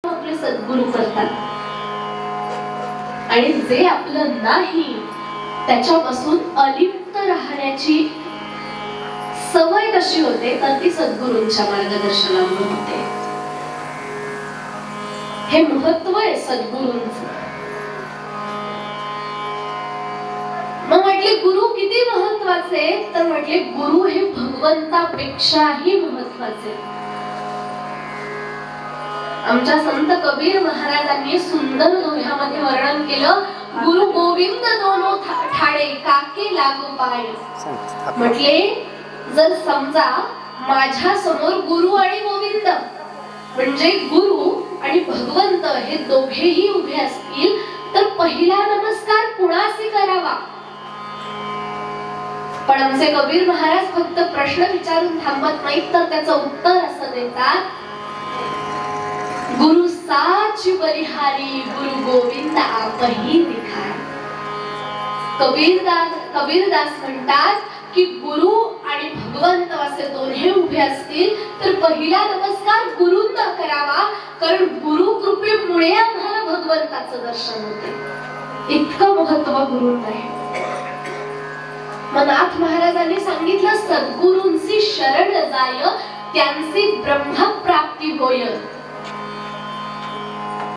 आपले सद्गुरू करतात आणि जे आपलं नाही त्याच्यापासून अलिप्त राहण्याची सवय कशी होते तर ती सद्गुरूंच्या मार्गदर्शनामुळे होते. हे महत्व आहे सद्गुरूंचं. मग म्हटले गुरु किती महत्वाचे तर म्हटले गुरु हे भगवंतापेक्षाही महत्वाचे. आमच्या संत कबीर महाराजांनी सुंदर दोह्यामध्ये वर्णन केलं, गुरु गोविंद दोनो ठाणे काके लागू पाय. म्हटले जर समजा माझ्या समोर गुरु आणि गोविंद म्हणजे गुरु आणि भगवंत हे दोघेही उभे असतील तर पहिला नमस्कार कुणाशी करावा. पण आमचे कबीर महाराज फक्त प्रश्न विचारून थांबत नाहीत तर त्याचं उत्तर असं देतात, गुरु साच बलिहारी गुरु गोविंद आपही दिखाय. कबीरदास म्हणतात की गुरु आणि भगवंत असे दोन्ही उभे असतील तर पहिला नमस्कार गुरूंना करावा, कारण गुरु कृपेमुळे आम्हाला भगवंताचं दर्शन होते. इतकं महत्व गुरूंना आहे. नाथ महाराजांनी सांगितलं, सद्गुरूंची शरण जाय त्यांची ब्रह्मप्राप्ती होय.